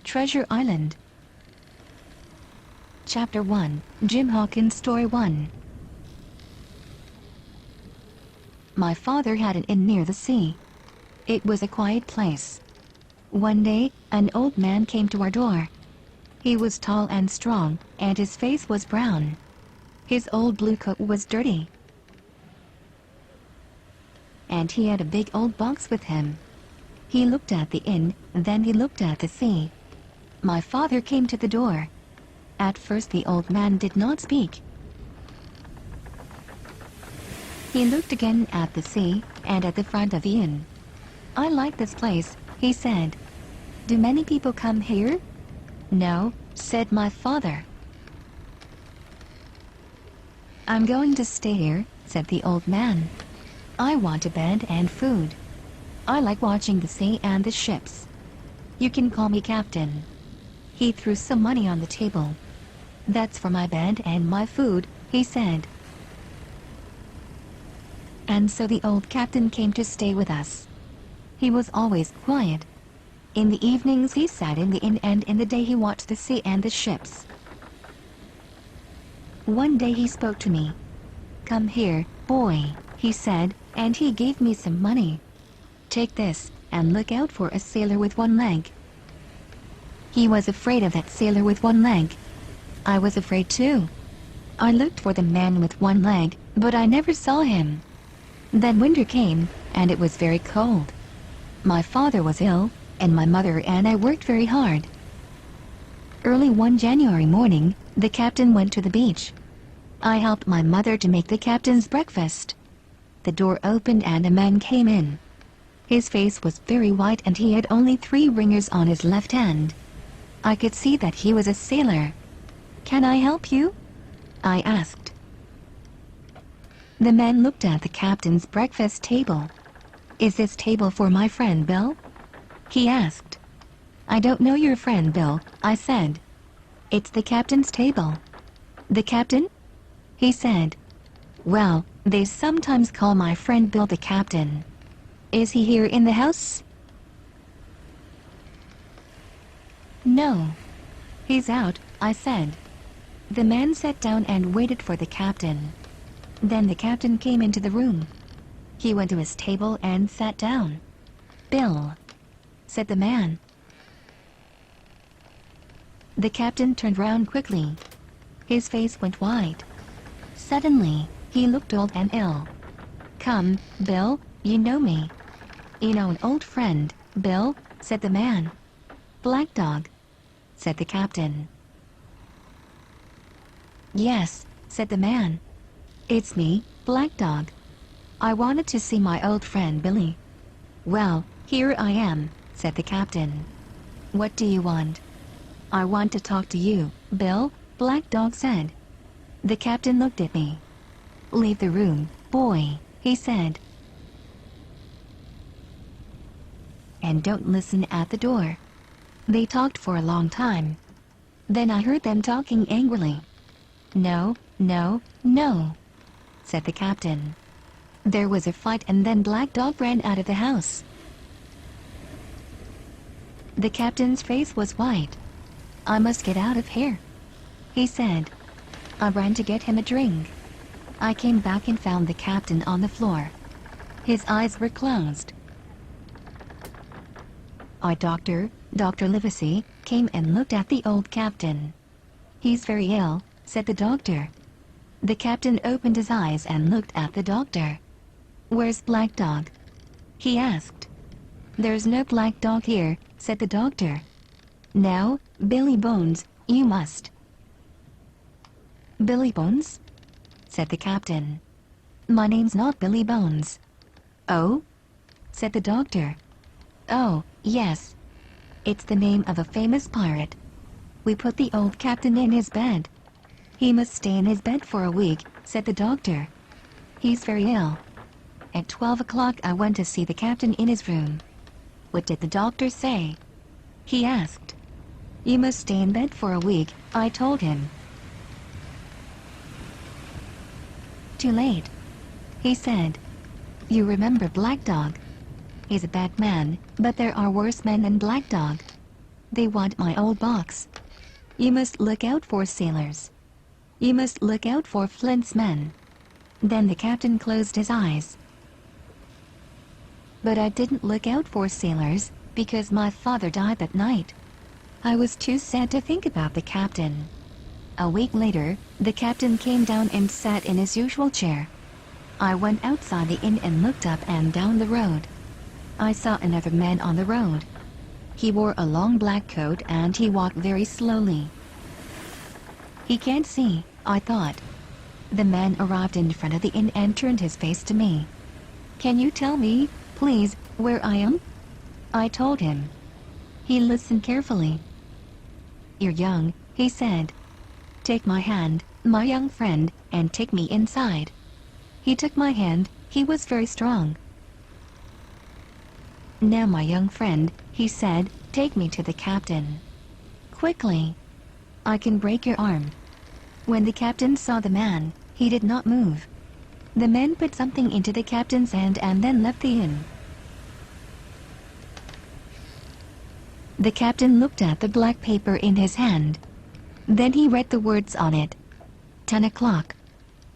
Treasure Island. Chapter 1, Jim Hawkins' Story 1. My father had an inn near the sea. It was a quiet place. One day, an old man came to our door. He was tall and strong, and his face was brown. His old blue coat was dirty, and he had a big old box with him. He looked at the inn, then he looked at the sea. My father came to the door. At first the old man did not speak. He looked again at the sea, and at the front of the inn. "I like this place," he said. "Do many people come here?" "No," said my father. "I'm going to stay here," said the old man. "I want a bed and food. I like watching the sea and the ships. You can call me Captain." He threw some money on the table. "That's for my bed and my food," he said. And so the old captain came to stay with us. He was always quiet. In the evenings he sat in the inn, and in the day he watched the sea and the ships. One day he spoke to me. "Come here, boy," he said, and he gave me some money. "Take this, and look out for a sailor with one leg." He was afraid of that sailor with one leg. I was afraid too. I looked for the man with one leg, but I never saw him. Then winter came, and it was very cold. My father was ill, and my mother and I worked very hard. Early one January morning, the captain went to the beach. I helped my mother to make the captain's breakfast. The door opened and a man came in. His face was very white, and he had only 3 ringers on his left hand. I could see that he was a sailor. "Can I help you?" I asked. The man looked at the captain's breakfast table. "Is this table for my friend Bill?" he asked. "I don't know your friend Bill," I said. "It's the captain's table." "The captain?" he said. "Well, they sometimes call my friend Bill the captain. Is he here in the house?" "No. He's out," I said. The man sat down and waited for the captain. Then the captain came into the room. He went to his table and sat down. "Bill," said the man. The captain turned round quickly. His face went white. Suddenly, he looked old and ill. "Come, Bill, you know me." "You know an old friend, Bill," said the man. "Black Dog," said the captain. "Yes," said the man. "It's me, Black Dog. I wanted to see my old friend Billy." "Well, here I am," said the captain. "What do you want?" "I want to talk to you, Bill," Black Dog said. The captain looked at me. "Leave the room, boy," he said. "And don't listen at the door." They talked for a long time. Then I heard them talking angrily. "No, no, no," said the captain. There was a fight, and then Black Dog ran out of the house. The captain's face was white. "I must get out of here," he said. I ran to get him a drink. I came back and found the captain on the floor. His eyes were closed. Dr. Livesey, came and looked at the old captain. "He's very ill," said the doctor. The captain opened his eyes and looked at the doctor. "Where's Black Dog?" he asked. "There's no Black Dog here," said the doctor. "Now, Billy Bones, you must." "Billy Bones?" said the captain. "My name's not Billy Bones." "Oh?" said the doctor. "Oh, yes. It's the name of a famous pirate. We put the old captain in his bed." "He must stay in his bed for a week," said the doctor. "He's very ill." At 12 o'clock I went to see the captain in his room. "What did the doctor say?" he asked. "You must stay in bed for a week," I told him. "Too late," he said. "You remember Black Dog. He's a bad man, but there are worse men than Black Dog." They want my old box. You must look out for sailors. You must look out for Flint's men." Then the captain closed his eyes. But I didn't look out for sailors, because my father died that night. I was too sad to think about the captain. A week later, the captain came down and sat in his usual chair. I went outside the inn and looked up and down the road. I saw another man on the road. He wore a long black coat and he walked very slowly. He can't see, I thought. The man arrived in front of the inn and turned his face to me. "Can you tell me, please, where I am?" I told him. He listened carefully. "You're young," he said. "Take my hand, my young friend, and take me inside." He took my hand. He was very strong. "Now, my young friend," he said, "take me to the captain. Quickly. I can break your arm." When the captain saw the man, he did not move. The man put something into the captain's hand and then left the inn. The captain looked at the black paper in his hand. Then he read the words on it. 10 o'clock.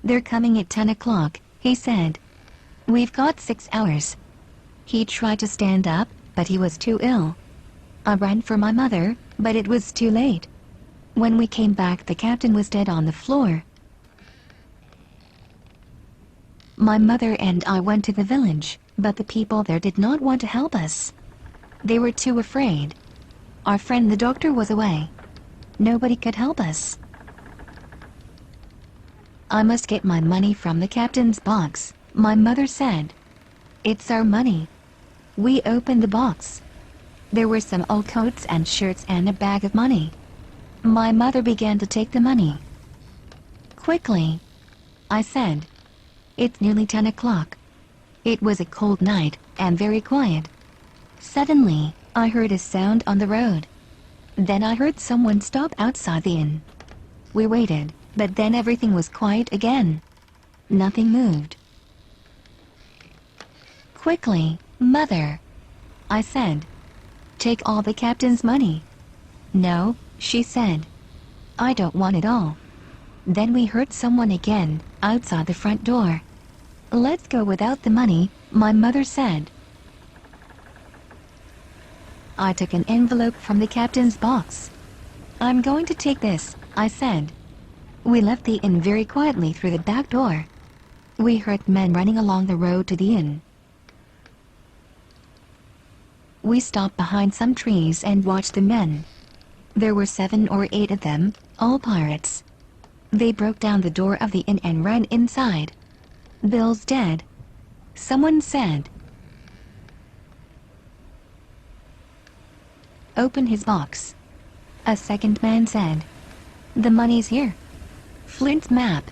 "They're coming at 10 o'clock, he said. "We've got 6 hours." He tried to stand up, but he was too ill. I ran for my mother, but it was too late. When we came back, the captain was dead on the floor. My mother and I went to the village, but the people there did not want to help us. They were too afraid. Our friend the doctor was away. Nobody could help us. "I must get my money from the captain's box," my mother said. "It's our money." We opened the box. There were some old coats and shirts and a bag of money. My mother began to take the money. "Quickly," I said. "It's nearly 10 o'clock. It was a cold night and very quiet. Suddenly, I heard a sound on the road. Then I heard someone stop outside the inn. We waited, but then everything was quiet again. Nothing moved. "Quickly, Mother," I said. "Take all the captain's money." "No," she said. "I don't want it all." Then we heard someone again, outside the front door. "Let's go without the money," my mother said. I took an envelope from the captain's box. "I'm going to take this," I said. We left the inn very quietly through the back door. We heard men running along the road to the inn. We stopped behind some trees and watched the men. There were 7 or 8 of them, all pirates. They broke down the door of the inn and ran inside. "Bill's dead," someone said. "Open his box," a second man said. "The money's here." "Flint's map."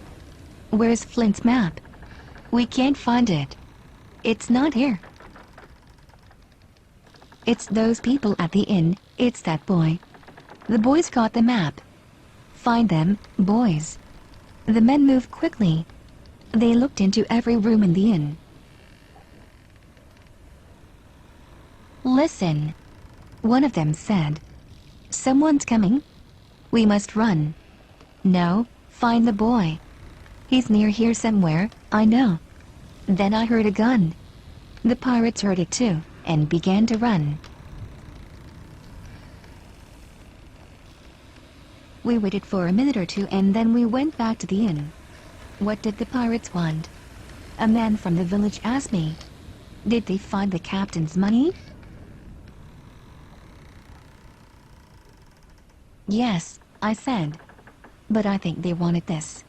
"Where's Flint's map?" "We can't find it." "It's not here." "It's those people at the inn. It's that boy. The boy's got the map." "Find them, boys." The men moved quickly. They looked into every room in the inn. "Listen," one of them said. "Someone's coming. We must run." "No, find the boy. He's near here somewhere, I know." Then I heard a gun. The pirates heard it too, and began to run. We waited for a minute or 2 and then we went back to the inn. What did the pirates want? A man from the village asked me. Did they find the captain's money? "Yes," I said. "But I think they wanted this."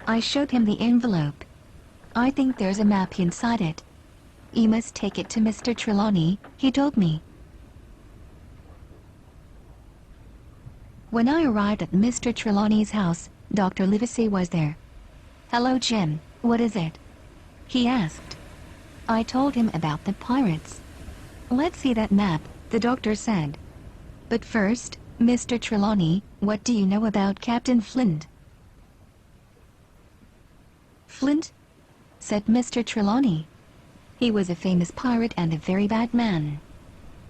I showed him the envelope. "I think there's a map inside it. You must take it to Mr. Trelawney," he told me. When I arrived at Mr. Trelawney's house, Dr. Livesey was there. "Hello, Jim. What is it?" he asked. I told him about the pirates. "Let's see that map," the doctor said. "But first, Mr. Trelawney, what do you know about Captain Flint?" "Flint?" said Mr. Trelawney. "He was a famous pirate and a very bad man.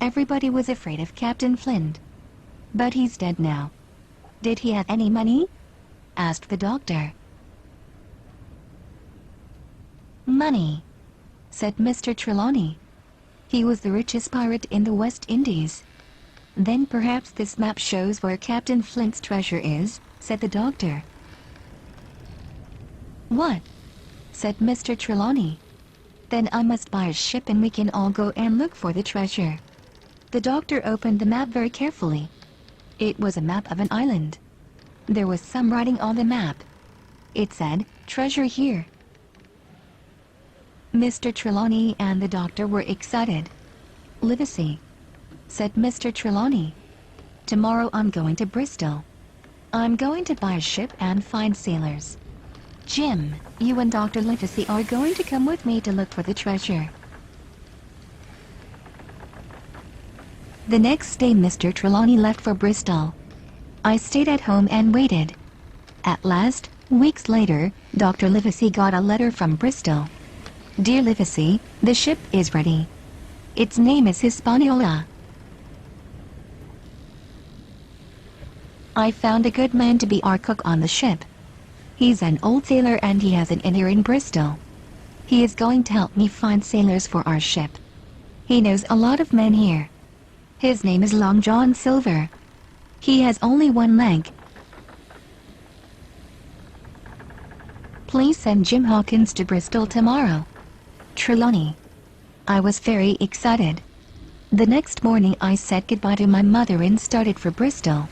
Everybody was afraid of Captain Flint. But he's dead now. Did he have any money? Asked the doctor. Money, said Mr. Trelawney. He was the richest pirate in the West Indies. Then perhaps this map shows where Captain Flint's treasure is, said the doctor. What? Said Mr. Trelawney. Then I must buy a ship and we can all go and look for the treasure. The doctor opened the map very carefully. It was a map of an island. There was some writing on the map. It said, "Treasure here." Mr. Trelawney and the doctor were excited. "Livesey," said Mr. Trelawney, "tomorrow I'm going to Bristol. I'm going to buy a ship and find sailors. Jim, you and Dr. Livesey are going to come with me to look for the treasure." The next day Mr. Trelawney left for Bristol. I stayed at home and waited. At last, weeks later, Dr. Livesey got a letter from Bristol. "Dear Livesey, the ship is ready. Its name is Hispaniola. I found a good man to be our cook on the ship. He's an old sailor and he has an inn here in Bristol. He is going to help me find sailors for our ship. He knows a lot of men here. His name is Long John Silver. He has only one leg. Please send Jim Hawkins to Bristol tomorrow. Trelawney." I was very excited. The next morning I said goodbye to my mother and started for Bristol.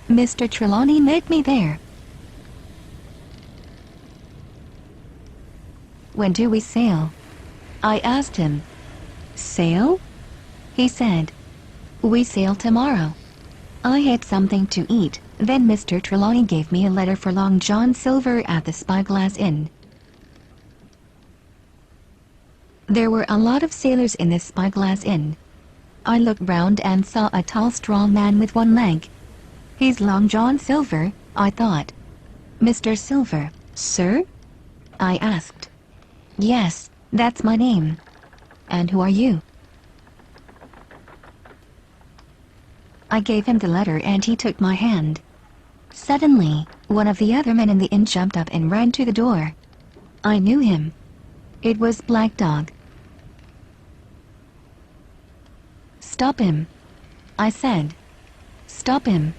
Mr. Trelawney met me there. "When do we sail?" I asked him. "Sail?" he said. "We sail tomorrow." I had something to eat. Then Mr. Trelawney gave me a letter for Long John Silver at the Spyglass Inn. There were a lot of sailors in the Spyglass Inn. I looked round and saw a tall, strong man with one leg. "He's Long John Silver," I thought. "Mr. Silver, sir?" I asked. "Yes, that's my name." "And who are you?" I gave him the letter and he took my hand. Suddenly, one of the other men in the inn jumped up and ran to the door. I knew him. It was Black Dog. "Stop him," I said. "Stop him.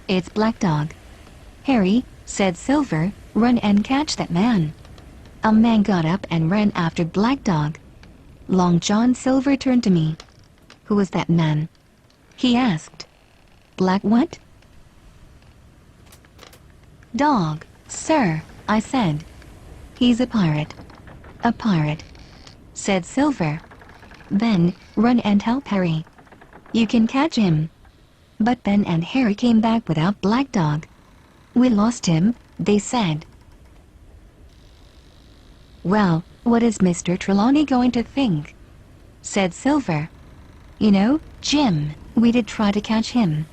It's Black Dog." "Harry," said Silver, "run and catch that man." A man got up and ran after Black Dog. Long John Silver turned to me. "Who is that man?" he asked. "Black what?" "Dog, sir," I said. "He's a pirate." "A pirate," said Silver. "Then, run and help Harry. You can catch him." But Ben and Harry came back without Black Dog. "We lost him," they said. "Well, what is Mr. Trelawney going to think?" said Silver. "You know, Jim, we did try to catch him.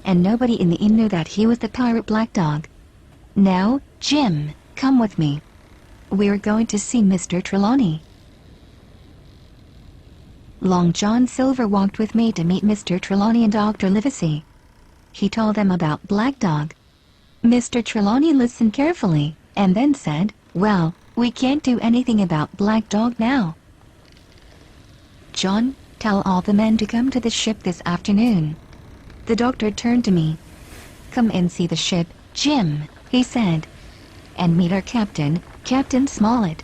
And nobody in the inn knew that he was the pirate Black Dog. Now, Jim, come with me. We're going to see Mr. Trelawney." Long John Silver walked with me to meet Mr. Trelawney and Dr. Livesey. He told them about Black Dog. Mr. Trelawney listened carefully, and then said, "Well, we can't do anything about Black Dog now. John, tell all the men to come to the ship this afternoon." The doctor turned to me. "Come and see the ship, Jim," he said, "and meet our captain, Captain Smollett."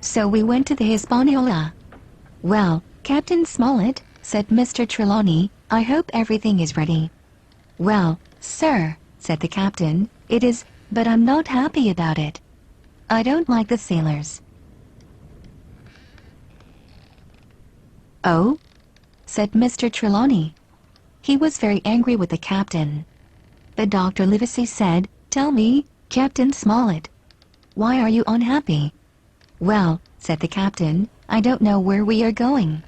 So we went to the Hispaniola. "Well, Captain Smollett," said Mr. Trelawney, "I hope everything is ready." "Well, sir," said the captain, "it is, but I'm not happy about it. I don't like the sailors." "Oh?" said Mr. Trelawney. He was very angry with the captain. But Dr. Livesey said, "Tell me, Captain Smollett, why are you unhappy?" "Well," said the captain, "I don't know where we are going.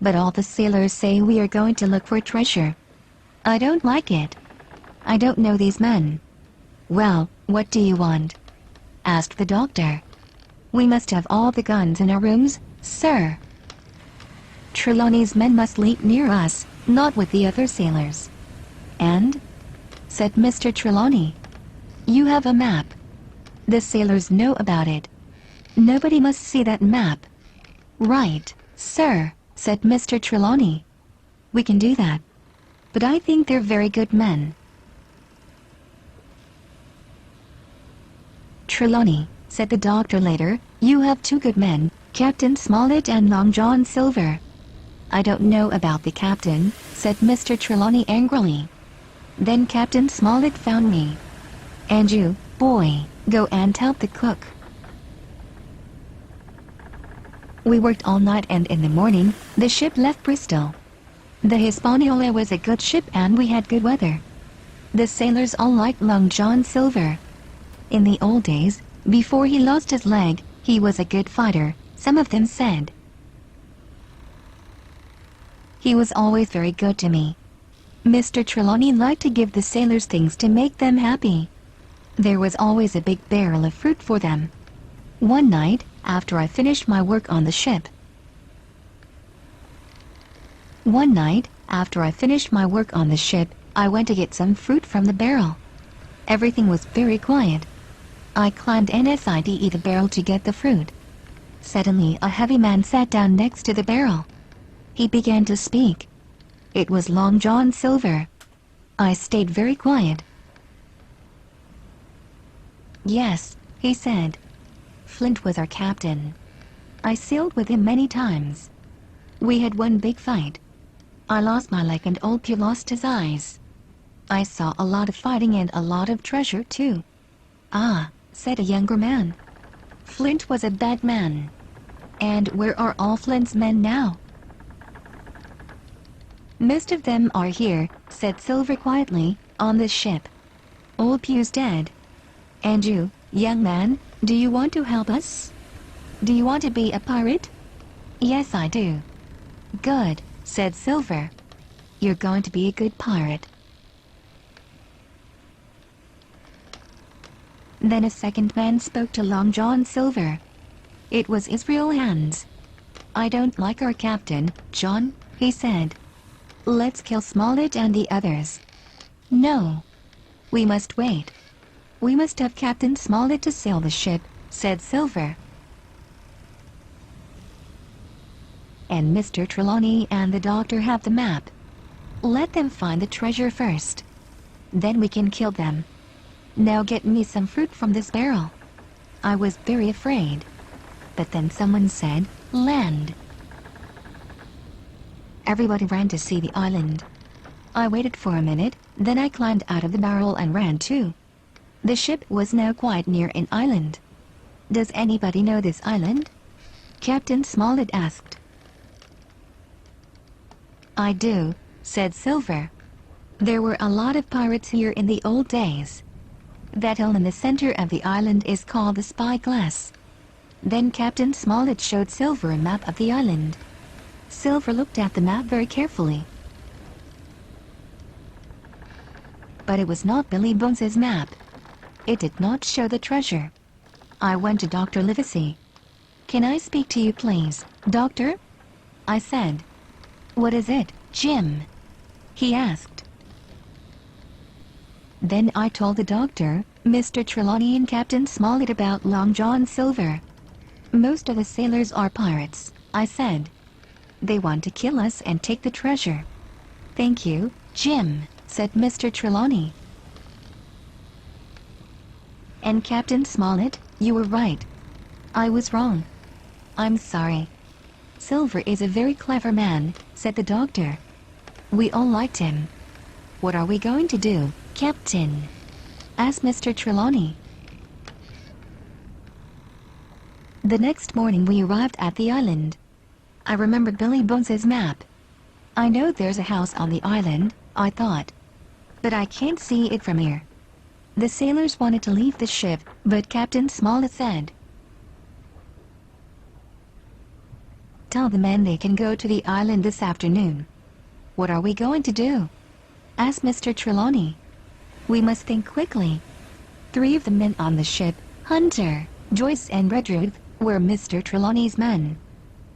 But all the sailors say we are going to look for treasure. I don't like it. I don't know these men." "Well, what do you want?" asked the doctor. We must have all the guns in our rooms, sir. Trelawney's men must sleep near us, not with the other sailors. And? Said Mr. Trelawney. You have a map. The sailors know about it. Nobody must see that map. Right, sir, said Mr. Trelawney. We can do that. But I think they're very good men. Trelawney, said the doctor later, you have two good men, Captain Smollett and Long John Silver. I don't know about the captain, said Mr. Trelawney angrily. Then Captain Smollett found me. And you, boy, go and help the cook. We worked all night and in the morning, the ship left Bristol. The Hispaniola was a good ship and we had good weather. The sailors all liked Long John Silver. In the old days, before he lost his leg, he was a good fighter, some of them said. He was always very good to me. Mr. Trelawney liked to give the sailors things to make them happy. There was always a big barrel of fruit for them. One night, after I finished my work on the ship, I went to get some fruit from the barrel. Everything was very quiet. I climbed inside the barrel to get the fruit. Suddenly a heavy man sat down next to the barrel. He began to speak. It was Long John Silver. I stayed very quiet. Yes, he said. Flint was our captain. I sailed with him many times. We had one big fight. I lost my leg and old Pew lost his eyes. I saw a lot of fighting and a lot of treasure too. Ah, said a younger man. Flint was a bad man. And where are all Flint's men now? Most of them are here, said Silver quietly, on this ship. Old Pew's dead. And you, young man, do you want to help us? Do you want to be a pirate? Yes, I do. Good, said Silver. You're going to be a good pirate. Then a second man spoke to Long John Silver. It was Israel Hands. I don't like our captain, John, he said. Let's kill Smollett and the others. No. We must wait. We must have Captain Smollett to sail the ship, said Silver. And Mr. Trelawney and the doctor have the map. Let them find the treasure first. Then we can kill them. Now get me some fruit from this barrel. I was very afraid. But then someone said, land. Everybody ran to see the island. I waited for a minute, then I climbed out of the barrel and ran too. The ship was now quite near an island. Does anybody know this island? Captain Smollett asked. I do, said Silver. There were a lot of pirates here in the old days. That hill in the center of the island is called the Spyglass. Then Captain Smollett showed Silver a map of the island. Silver looked at the map very carefully. But it was not Billy Bones's map. It did not show the treasure. I went to Dr. Livesey. Can I speak to you, please, Doctor? I said. What is it, Jim? He asked. Then I told the doctor, Mr. Trelawney and Captain Smollett about Long John Silver. Most of the sailors are pirates, I said. They want to kill us and take the treasure. Thank you, Jim, said Mr. Trelawney. And Captain Smollett, you were right. I was wrong. I'm sorry. Silver is a very clever man, said the doctor. We all liked him. What are we going to do, Captain? Asked Mr. Trelawney. The next morning we arrived at the island. I remembered Billy Bones's map. I know there's a house on the island, I thought. But I can't see it from here. The sailors wanted to leave the ship, but Captain Smollett said, Tell the men they can go to the island this afternoon. What are we going to do? Asked Mr. Trelawney. We must think quickly. 3 of the men on the ship, Hunter, Joyce and Redruth, were Mr. Trelawney's men.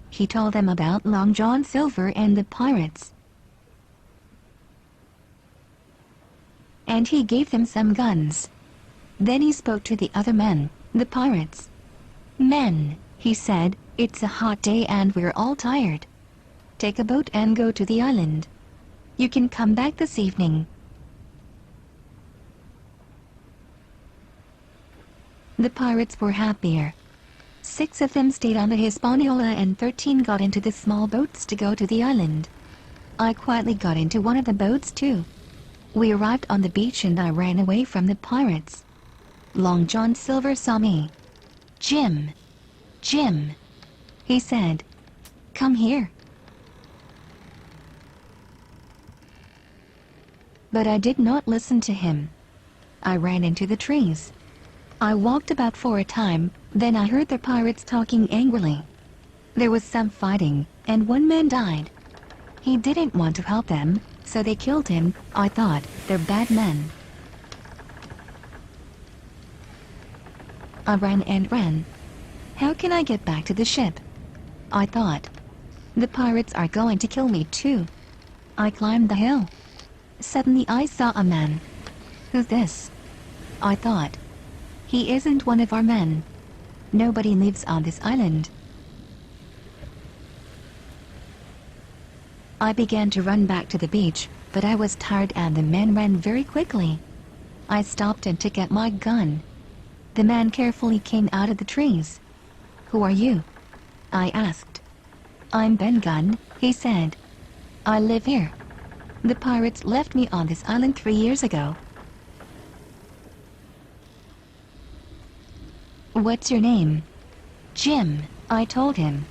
He told them about Long John Silver and the pirates. And he gave them some guns. Then he spoke to the other men, the pirates. "Men," he said, "it's a hot day and we're all tired. Take a boat and go to the island. You can come back this evening." The pirates were happier. 6 of them stayed on the Hispaniola and 13 got into the small boats to go to the island. I quietly got into one of the boats too. We arrived on the beach and I ran away from the pirates. Long John Silver saw me. "Jim, Jim," he said, "come here." But I did not listen to him. I ran into the trees. I walked about for a time, then I heard the pirates talking angrily. There was some fighting, and one man died. He didn't want to help them, so they killed him. I thought, they're bad men. I ran and ran. How can I get back to the ship? I thought. The pirates are going to kill me too. I climbed the hill. Suddenly I saw a man. Who's this? I thought. He isn't one of our men. Nobody lives on this island. I began to run back to the beach, but I was tired and the man ran very quickly. I stopped and took out my gun. The man carefully came out of the trees. "Who are you?" I asked. "I'm Ben Gunn," he said. "I live here. The pirates left me on this island 3 years ago." "What's your name?" "Jim," I told him.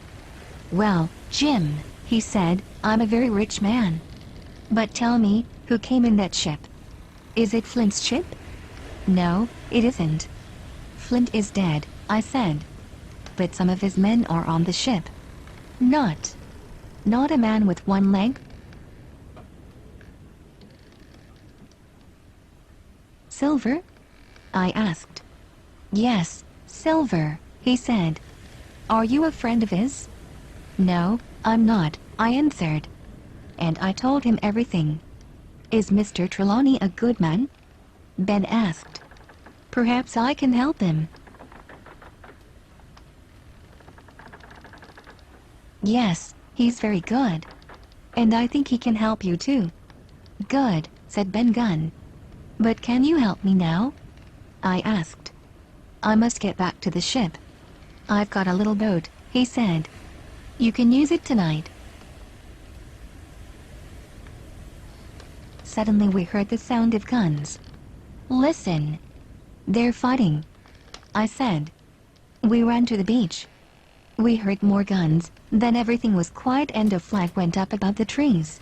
"Well, Jim," he said, "I'm a very rich man. But tell me, who came in that ship? Is it Flint's ship?" "No, it isn't. Flint is dead," I said. "But some of his men are on the ship." Not a man with one leg?" "Silver?" I asked. "Yes, Silver," he said. "Are you a friend of his?" "No, I'm not," I answered. And I told him everything. "Is Mr. Trelawney a good man?" Ben asked. "Perhaps I can help him." "Yes, he's very good. And I think he can help you too." "Good," said Ben Gunn. "But can you help me now?" I asked. "I must get back to the ship." "I've got a little boat," he said. "You can use it tonight." Suddenly we heard the sound of guns. "Listen! They're fighting," I said. We ran to the beach. We heard more guns, then everything was quiet and a flag went up above the trees.